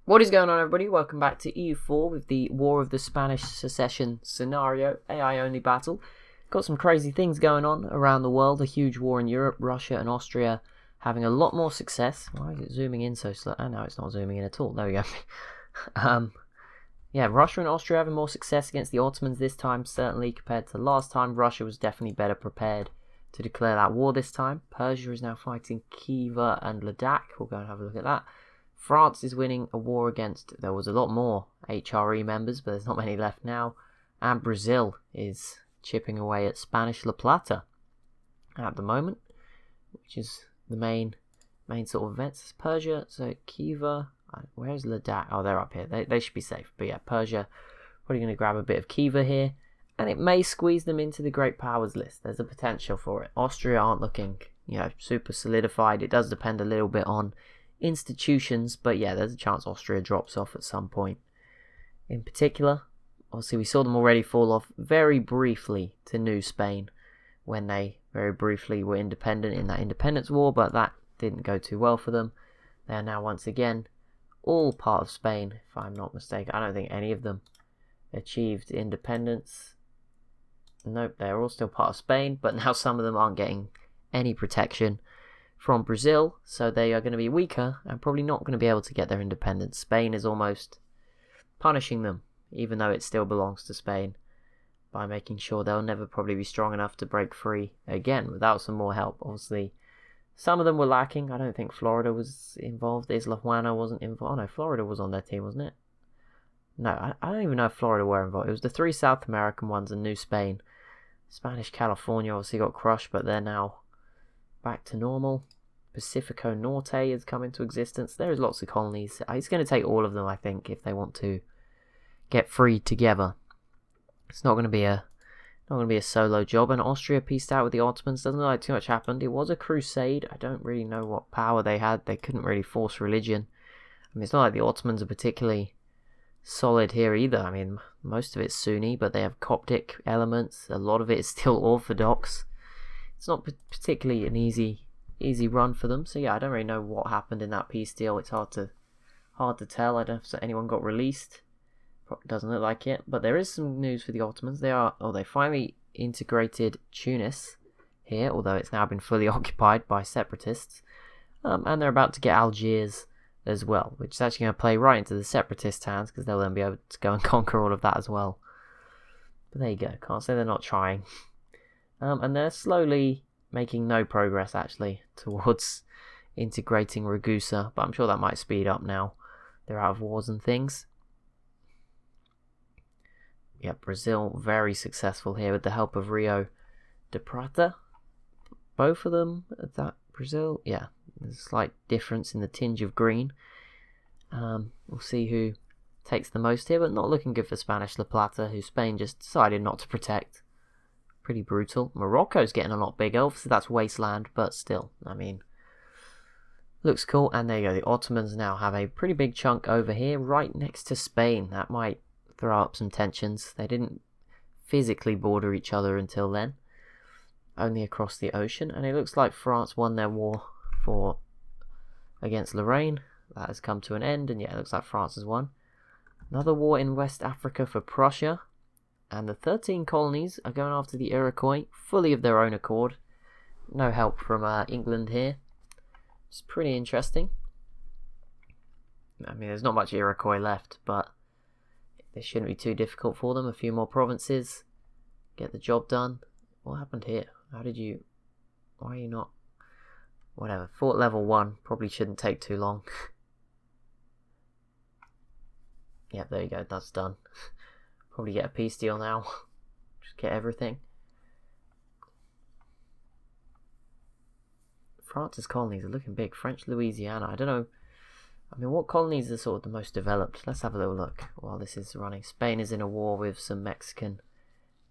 What is going on, everybody? Welcome back to EU4 with the War of the Spanish Succession scenario, AI-only battle. Got some crazy things going on around the world. A huge war in Europe, Russia and Austria having a lot more success. Why is it zooming in so slow? Oh, no, it's not zooming in at all. There we go. Yeah, Russia and Austria having more success against the Ottomans this time, certainly compared to last time. Russia was definitely better prepared to declare that war this time. Persia is now fighting Khiva and Ladakh. We'll go and have a look at that. France is winning a war against, there was a lot more HRE members, but there's not many left now. And Brazil is chipping away at Spanish La Plata at the moment, which is the main sort of events. It's Persia, so Khiva, where's Ladakh? Oh, they're up here. They should be safe. But yeah, Persia, probably going to grab a bit of Khiva here, and it may squeeze them into the Great Powers list. There's a potential for it. Austria aren't looking, super solidified. It does depend a little bit on institutions, but yeah, there's a chance Austria drops off at some point. In particular, obviously we saw them already fall off very briefly to New Spain when they very briefly were independent in that independence war, but that didn't go too well for them. They are now once again all part of Spain, if I'm not mistaken. I don't think any of them achieved independence. Nope, they're all still part of Spain, but now some of them aren't getting any protection from Brazil, so they are going to be weaker and probably not going to be able to get their independence. Spain is almost punishing them, even though it still belongs to Spain, by making sure they'll never probably be strong enough to break free again without some more help. Obviously, some of them were lacking. I don't think Florida was involved. Isla Juana wasn't involved. Oh no, Florida was on their team, wasn't it? No, I don't even know if Florida were involved. It was the three South American ones and New Spain. Spanish California obviously got crushed, but they're now back to normal. Pacifico Norte has come into existence. There's lots of colonies. It's going to take all of them, I think, if they want to get free together. It's not going to be a solo job. And Austria pieced out with the Ottomans. Doesn't look like too much happened. It was a crusade. I don't really know what power they had. They couldn't really force religion. I mean, it's not like the Ottomans are particularly solid here either. I mean, most of it's Sunni, but they have Coptic elements. A lot of it is still Orthodox. It's not particularly an easy run for them. So yeah, I don't really know what happened in that peace deal. It's hard to tell. I don't know if anyone got released. Doesn't look like it. But there is some news for the Ottomans. They finally integrated Tunis here, although it's now been fully occupied by separatists. And they're about to get Algiers as well, which is actually going to play right into the separatist hands, because they'll then be able to go and conquer all of that as well. But there you go. Can't say they're not trying. And they're slowly making no progress, actually, towards integrating Ragusa, but I'm sure that might speed up now. They're out of wars and things. Yeah, Brazil, very successful here with the help of Rio de Prata. Both of them, that Brazil, yeah, there's a slight difference in the tinge of green. We'll see who takes the most here, but not looking good for Spanish La Plata, who Spain just decided not to protect. Pretty brutal. Morocco's getting a lot bigger. Obviously, that's wasteland, but still, I mean, looks cool. And there you go. The Ottomans now have a pretty big chunk over here, right next to Spain. That might throw up some tensions. They didn't physically border each other until then, only across the ocean. And it looks like France won their war against Lorraine. That has come to an end, and yeah, it looks like France has won. Another war in West Africa for Prussia. And the 13 colonies are going after the Iroquois, fully of their own accord. No help from England here. It's pretty interesting. I mean, there's not much Iroquois left, but this shouldn't be too difficult for them. A few more provinces, get the job done. What happened here? Why are you not? Whatever, fort level 1, probably shouldn't take too long. Yep, there you go, that's done. Probably get a peace deal now. Just get everything. France's colonies are looking big. French Louisiana. I don't know. I mean, what colonies are sort of the most developed? Let's have a little look while this is running. Spain is in a war with some Mexican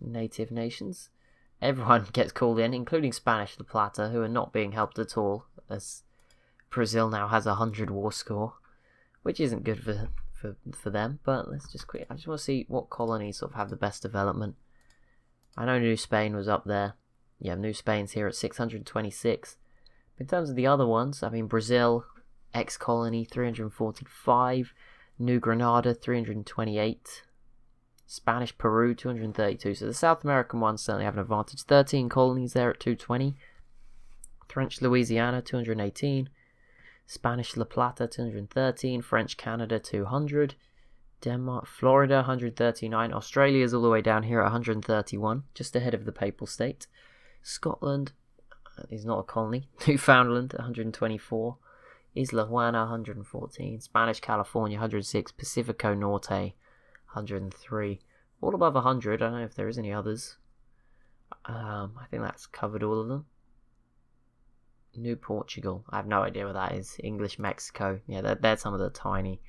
native nations. Everyone gets called in, including Spanish La Plata, who are not being helped at all, as Brazil now has a 100 war score, which isn't good for them. But let's just quick. I just want to see what colonies sort of have the best development. I know New Spain was up there. Yeah, New Spain's here at 626. In terms of the other ones, I mean, Brazil, ex-colony, 345. New Granada, 328. Spanish Peru, 232. So the South American ones certainly have an advantage. 13 colonies there at 220. French Louisiana, 218. Spanish La Plata, 213. French Canada, 200. Denmark, Florida, 139. Australia's all the way down here at 131, just ahead of the Papal State. Scotland is not a colony. Newfoundland, 124. Isla Juana, 114. Spanish California, 106. Pacifico Norte, 103. All above 100. I don't know if there is any others. I think that's covered all of them. New Portugal. I have no idea what that is. English Mexico. Yeah, they're some of the tiny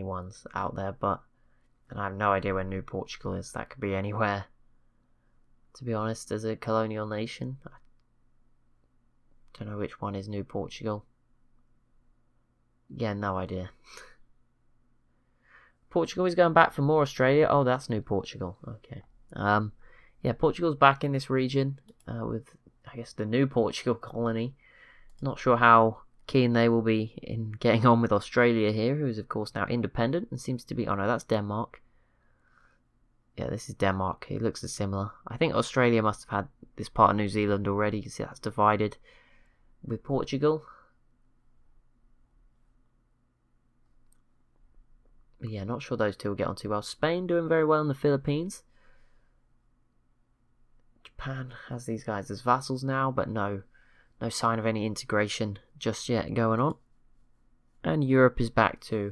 ones out there, and I have no idea where New Portugal is. That could be anywhere, to be honest, as a colonial nation. I don't know which one is New Portugal. Yeah, no idea. Portugal is going back for more Australia. Oh, that's New Portugal. Okay. Yeah, Portugal's back in this region with, I guess, the New Portugal colony. Not sure how keen they will be in getting on with Australia here, who is of course now independent and seems to be... Oh no, that's Denmark. Yeah, this is Denmark. It looks similar. I think Australia must have had this part of New Zealand already. You can see that's divided with Portugal. But yeah, not sure those two will get on too well. Spain doing very well in the Philippines. Japan has these guys as vassals now, but no sign of any integration just yet going on. And Europe is back to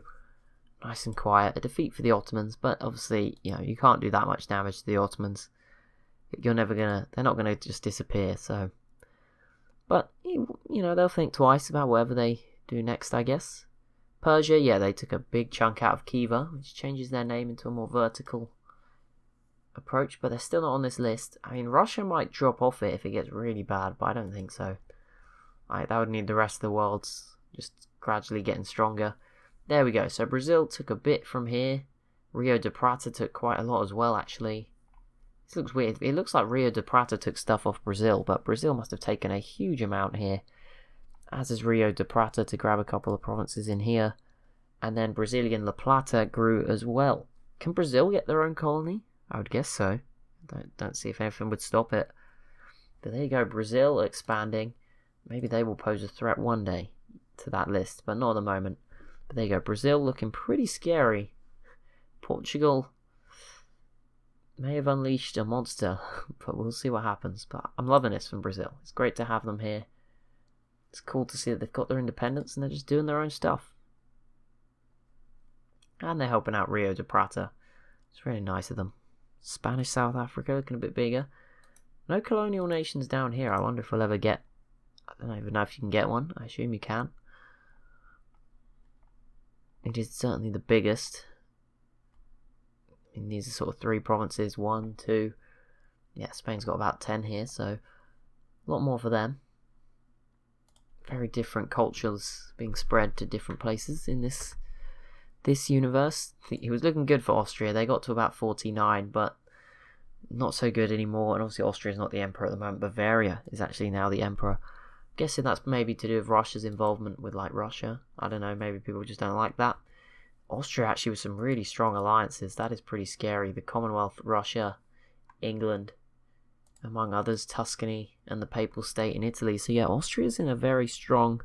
nice and quiet. A defeat for the Ottomans, but obviously, you can't do that much damage to the Ottomans. They're not gonna just disappear, so. But, they'll think twice about whatever they do next, I guess. Persia, yeah, they took a big chunk out of Khiva, which changes their name into a more vertical approach, but they're still not on this list. I mean, Russia might drop off it if it gets really bad, but I don't think so. That would need the rest of the world just gradually getting stronger. There we go. So Brazil took a bit from here. Rio de Prata took quite a lot as well, actually. This looks weird. It looks like Rio de Prata took stuff off Brazil, but Brazil must have taken a huge amount here, as is Rio de Prata, to grab a couple of provinces in here. And then Brazilian La Plata grew as well. Can Brazil get their own colony? I would guess so. Don't see if anything would stop it. But there you go, Brazil expanding. Maybe they will pose a threat one day to that list, but not at the moment. But there you go, Brazil looking pretty scary. Portugal may have unleashed a monster, but we'll see what happens. But I'm loving this from Brazil. It's great to have them here. It's cool to see that they've got their independence and they're just doing their own stuff. And they're helping out Rio de Prata. It's really nice of them. Spanish South Africa looking a bit bigger. No colonial nations down here. I wonder if we'll ever get... I don't even know if you can get one. I assume you can. It is certainly the biggest. I mean, these are sort of 3 provinces. 1, 2. Yeah, Spain's got about 10 here, so a lot more for them. Very different cultures being spread to different places in this universe. It was looking good for Austria. They got to about 49, but not so good anymore. And obviously Austria's not the emperor at the moment. Bavaria is actually now the emperor. Guessing that's maybe to do with Russia's involvement with Russia. I don't know, maybe people just don't like that. Austria actually with some really strong alliances. That is pretty scary. The Commonwealth, Russia, England, among others, Tuscany, and the Papal State in Italy. So yeah, Austria's in a very strong...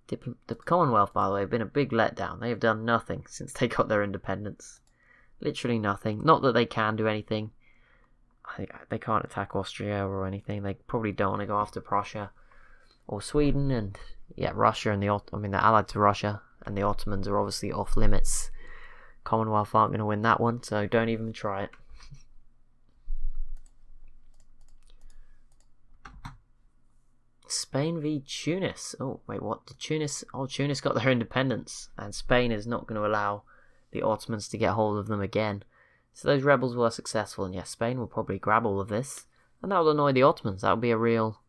The Commonwealth, by the way, have been a big letdown. They have done nothing since they got their independence. Literally nothing. Not that they can do anything. They can't attack Austria or anything. They probably don't want to go after Prussia or Sweden. And yeah, Russia and they're allied to Russia, and the Ottomans are obviously off limits. Commonwealth aren't going to win that one, so don't even try it. Spain v Tunis. Oh, wait, what? Did Tunis... Oh, Tunis got their independence, and Spain is not going to allow the Ottomans to get hold of them again. So those rebels were successful, and yes, Spain will probably grab all of this, and that will annoy the Ottomans. That will be a real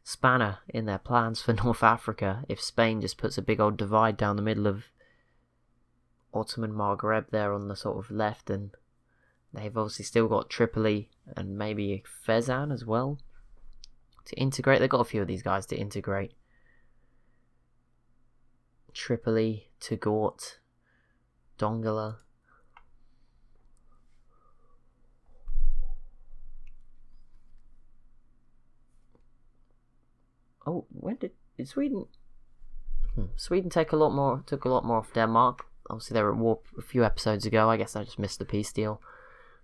spanner in their plans for North Africa if Spain just puts a big old divide down the middle of Ottoman Maghreb there on the sort of left, and they've obviously still got Tripoli and maybe Fezzan as well to integrate. They've got a few of these guys to integrate. Tripoli, Touggourt, Dongola. Oh, when did Sweden? Sweden took a lot more off Denmark. Obviously, they were at war a few episodes ago. I guess I just missed the peace deal.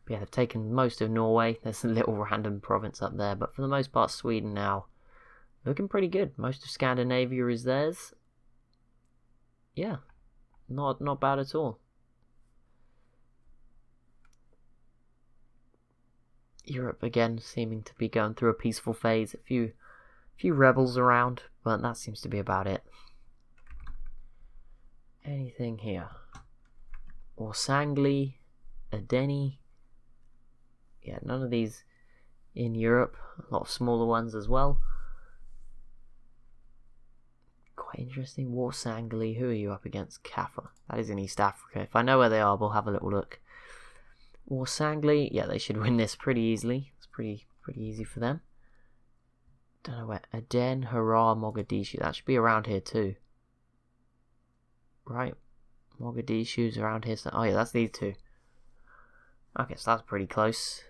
But yeah, they've taken most of Norway. There's a little random province up there, but for the most part, Sweden now looking pretty good. Most of Scandinavia is theirs. Yeah, not bad at all. Europe again seeming to be going through a peaceful phase. A few rebels around, but that seems to be about it. Anything here? Orsangli, Adeni. Yeah, none of these in Europe. A lot of smaller ones as well. Quite interesting. Warsangli, who are you up against? Kaffa. That is in East Africa. If I know where they are, we'll have a little look. Warsangli, yeah, they should win this pretty easily. It's pretty easy for them. Don't know where. Aden, Harar, Mogadishu. That should be around here too. Right. Mogadishu's around here. So, oh yeah, that's these two. Okay, so that's pretty close.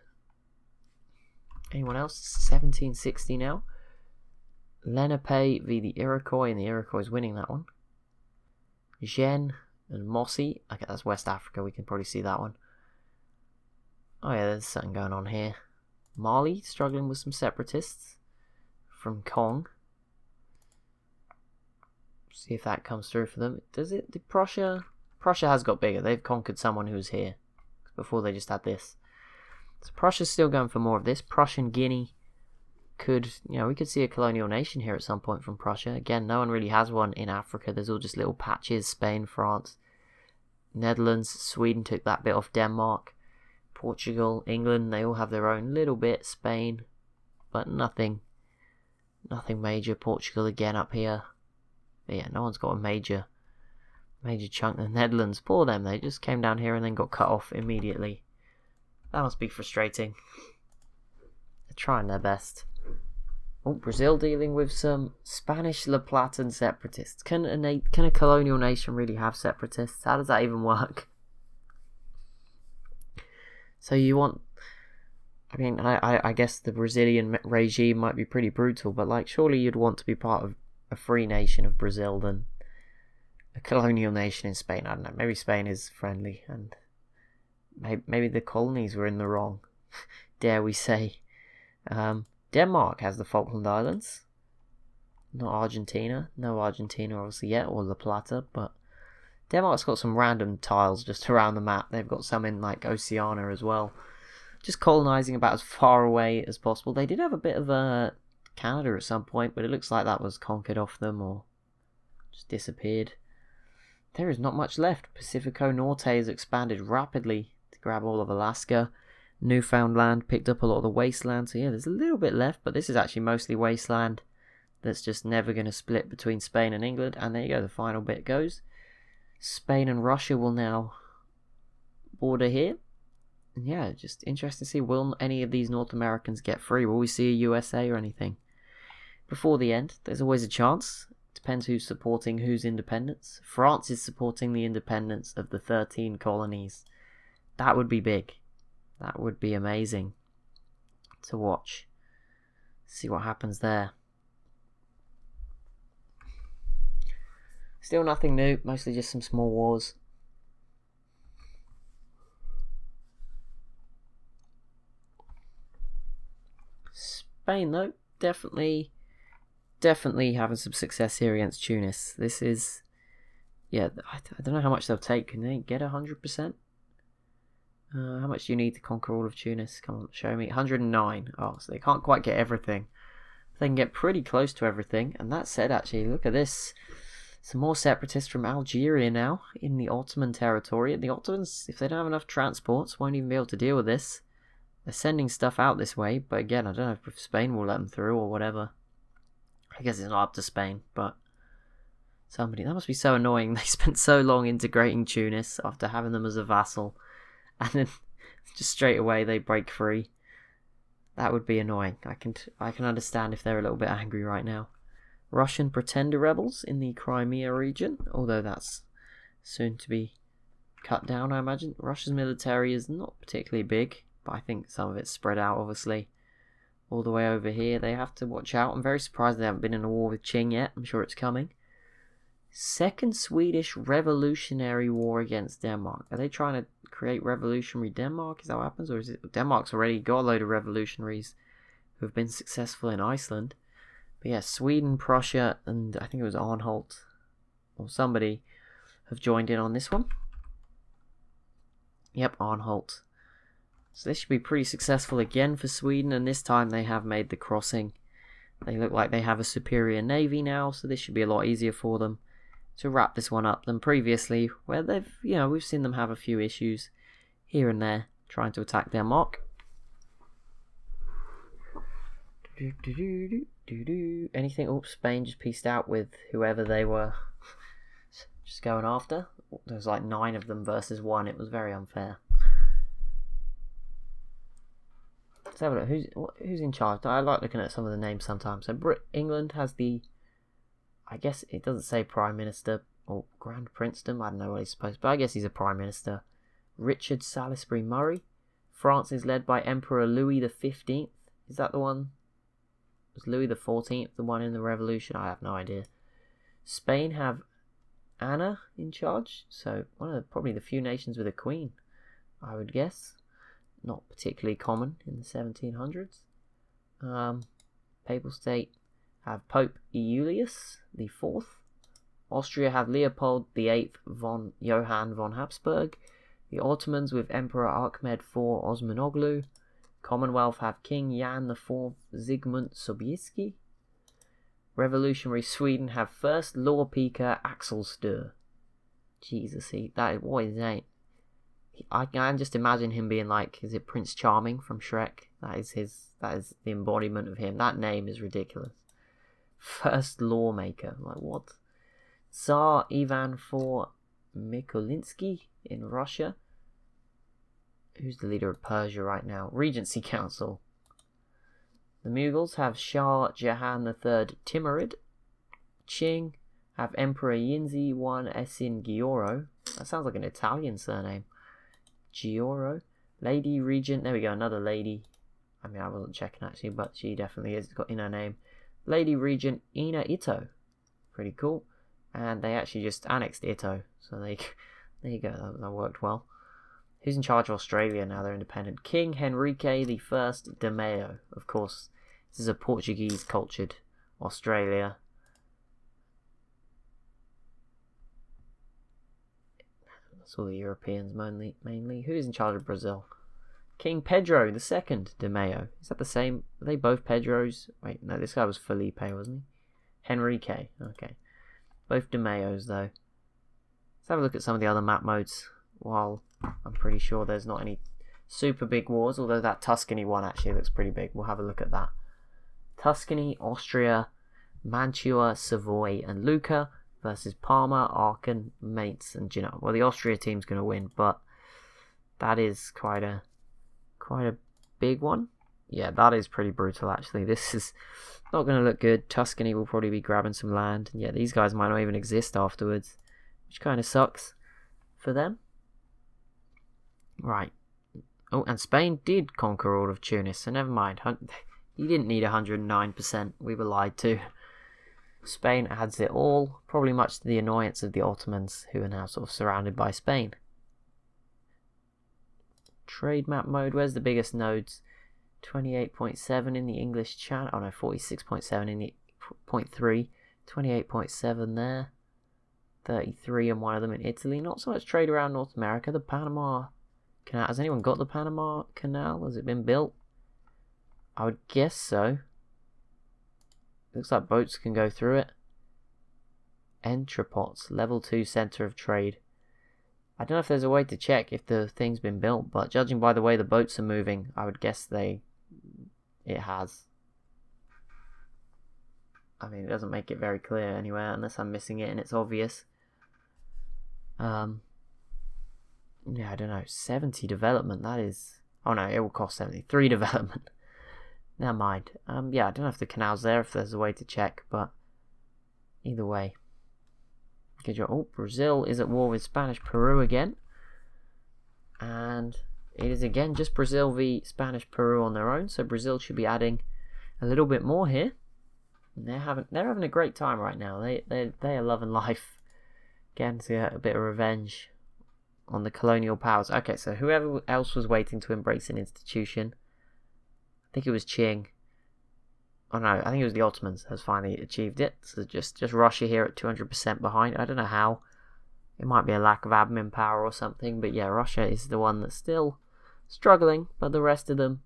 Anyone else? 1760 now. Lenape v the Iroquois, and the Iroquois is winning that one. Gen and Mossi. Okay, that's West Africa. We can probably see that one. Oh yeah, there's something going on here. Mali struggling with some separatists from Kong. See if that comes through for them. Does it? Did Prussia has got bigger. They've conquered someone who's here. Before they just had this. So Prussia's still going for more of this. Prussian Guinea could, we could see a colonial nation here at some point from Prussia. Again, no one really has one in Africa. There's all just little patches. Spain, France, Netherlands, Sweden took that bit off Denmark. Portugal, England, they all have their own little bit. Spain, but nothing major. Portugal again up here. But yeah, no one's got a major chunk. The Netherlands, poor them, they just came down here and then got cut off immediately. That must be frustrating. They're trying their best. Oh, Brazil dealing with some Spanish La Platan separatists. Can a colonial nation really have separatists? How does that even work? So you want... I guess the Brazilian regime might be pretty brutal, but surely you'd want to be part of a free nation of Brazil than a colonial nation in Spain. I don't know. Maybe Spain is friendly, and maybe the colonies were in the wrong. Dare we say? Denmark has the Falkland Islands, not Argentina. No Argentina, obviously, yet, or La Plata, but Denmark's got some random tiles just around the map. They've got some in Oceania as well. Just colonizing about as far away as possible. They did have a bit of Canada at some point, but it looks like that was conquered off them or just disappeared. There is not much left. Pacifico Norte has expanded rapidly to grab all of Alaska. Newfoundland picked up a lot of the wasteland. So yeah, there's a little bit left, but this is actually mostly wasteland that's just never going to split between Spain and England. And there you go, the final bit goes. Spain and Russia will now border here. And yeah, just interesting to see, will any of these North Americans get free? Will we see a USA or anything before the end? There's always a chance. Depends who's supporting whose independence. France is supporting the independence of the 13 colonies. That would be big. That would be amazing to watch. See what happens there. Still nothing new. Mostly just some small wars. Spain, though, definitely having some success here against Tunis. This is, yeah, I don't know how much they'll take. Can they get 100%? How much do you need to conquer all of Tunis? Come on, show me. 109. Oh, so they can't quite get everything. They can get pretty close to everything. And that said, actually, look at this. Some more separatists from Algeria now in the Ottoman territory. The Ottomans, if they don't have enough transports, won't even be able to deal with this. They're sending stuff out this way, but again, I don't know if Spain will let them through or whatever. I guess it's not up to Spain, but that must be so annoying. They spent so long integrating Tunis after having them as a vassal, and then just straight away they break free. That would be annoying. I can understand if they're a little bit angry right now. Russian pretender rebels in the Crimea region, although that's soon to be cut down, I imagine. Russia's military is not particularly big, but I think some of it's spread out, obviously. All the way over here, they have to watch out. I'm very surprised they haven't been in a war with Qing yet. I'm sure it's coming. Second Swedish Revolutionary War against Denmark. Are they trying to create revolutionary Denmark? Is that what happens? Or is it Denmark's already got a load of revolutionaries who have been successful in Iceland? But yeah, Sweden, Prussia, and I think it was Arnholt or somebody have joined in on this one. Yep, Arnholt. So this should be pretty successful again for Sweden, and this time they have made the crossing. They look like they have a superior navy now, so this should be a lot easier for them to wrap this one up than previously, where they've, we've seen them have a few issues here and there trying to attack Denmark. Anything? Oh, Spain just pieced out with whoever they were just going after. There was like 9 of them versus 1. It was very unfair. Let's have a look. Who's in charge? I like looking at some of the names sometimes. So England has the, I guess it doesn't say Prime Minister or Grand Princedom. I don't know what he's supposed to, but I guess he's a Prime Minister. Richard Salisbury Murray. France is led by Emperor Louis XV. Is that the one? Was Louis XIV the one in the revolution? I have no idea. Spain have Anna in charge. So one of probably the few nations with a queen, I would guess. Not particularly common in the 1700s. Papal State have Pope Eulius IV. Austria have Leopold VIII von Johann von Habsburg. The Ottomans with Emperor Ahmed IV Osmanoglu. Commonwealth have King Jan IV Zygmunt Sobieski. Revolutionary Sweden have First Lord Peter Axel Stur. Jesus, what is his name? I can just imagine him being like, is it Prince Charming from Shrek? That is the embodiment of him. That name is ridiculous. First lawmaker, like what? Tsar Ivan IV Mikulinsky in Russia. Who's the leader of Persia right now? Regency Council. The Mughals have Shah Jahan III Timurid. Qing have Emperor Yinzi I Esin Gioro. That sounds like an Italian surname. Gioro. Lady Regent. There we go, another lady. I mean, I wasn't checking actually, but she definitely has got in her name. Lady Regent Ina Ito. Pretty cool. And they actually just annexed Ito. So there you go, that worked well. Who's in charge of Australia now? They're independent. King Henrique I de Mayo. Of course, this is a Portuguese cultured Australia. That's all the Europeans mainly. Who is in charge of Brazil? King Pedro II de Mayo. Is that the same? Are they both Pedros? Wait, no, this guy was Felipe, wasn't he? Henrique. Okay. Both de Mayos, though. Let's have a look at some of the other map modes. While I'm pretty sure there's not any super big wars, although that Tuscany one actually looks pretty big. We'll have a look at that. Tuscany, Austria, Mantua, Savoy, and Lucca versus Parma, Aachen, Mainz, and Genoa. Well, the Austria team's going to win, but that is quite a big one. Yeah, that is pretty brutal, actually. This is not going to look good. Tuscany will probably be grabbing some land. And yeah, these guys might not even exist afterwards, which kind of sucks for them. Right. Oh, and Spain did conquer all of Tunis, so never mind. You didn't need 109%. We were lied to. Spain adds it all, probably much to the annoyance of the Ottomans, who are now sort of surrounded by Spain. Trade map mode. Where's the biggest nodes? 28.7 in the English Channel. Oh no, 46.7 in the 0.3. 28.7 there. 33 and one of them in Italy. Not so much trade around North America. The Panama Canal. Has anyone got the Panama Canal? Has it been built? I would guess so. Looks like boats can go through it. Entrepots. Level 2 centre of trade. I don't know if there's a way to check if the thing's been built, but judging by the way the boats are moving, I would guess it has. I mean, it doesn't make it very clear anywhere, unless I'm missing it and it's obvious. Yeah, I don't know. 70 development, that is... Oh no, it will cost 73 development. Never mind. Yeah, I don't know if the canal's there, if there's a way to check, but either way. Oh, Brazil is at war with Spanish Peru again. And it is again just Brazil v Spanish Peru on their own. So Brazil should be adding a little bit more here. And they're having a great time right now. They are loving life. Getting to get a bit of revenge on the colonial powers. Okay, so whoever else was waiting to embrace an institution, I think it was Qing. Oh no, I think it was the Ottomans has finally achieved it. So just Russia here at 200% behind. I don't know how. It might be a lack of admin power or something, but yeah, Russia is the one that's still struggling, but the rest of them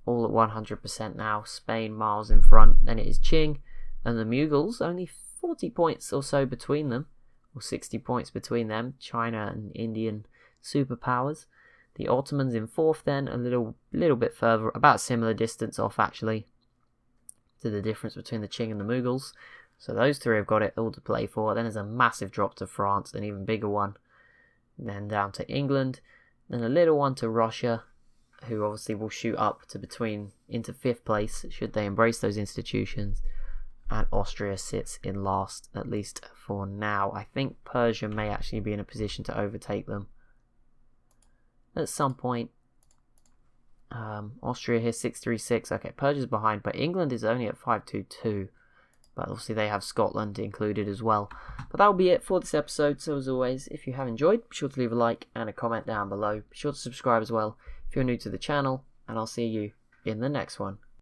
all at 100% now. Spain miles in front. Then it is Qing and the Mughals, only 40 points or so between them, or 60 points between them. China and Indian superpowers. The Ottomans in fourth, then a little bit further, about similar distance off actually to the difference between the Qing and the Mughals. So those three have got it all to play for. Then there's a massive drop to France, an even bigger one. Then down to England, then a little one to Russia, who obviously will shoot up to into fifth place should they embrace those institutions. And Austria sits in last, at least for now. I think Persia may actually be in a position to overtake them at some point. Austria here 636. Okay, Persia's behind, but England is only at 522. But obviously they have Scotland included as well. But that will be it for this episode. So as always, if you have enjoyed, be sure to leave a like and a comment down below. Be sure to subscribe as well if you're new to the channel. And I'll see you in the next one.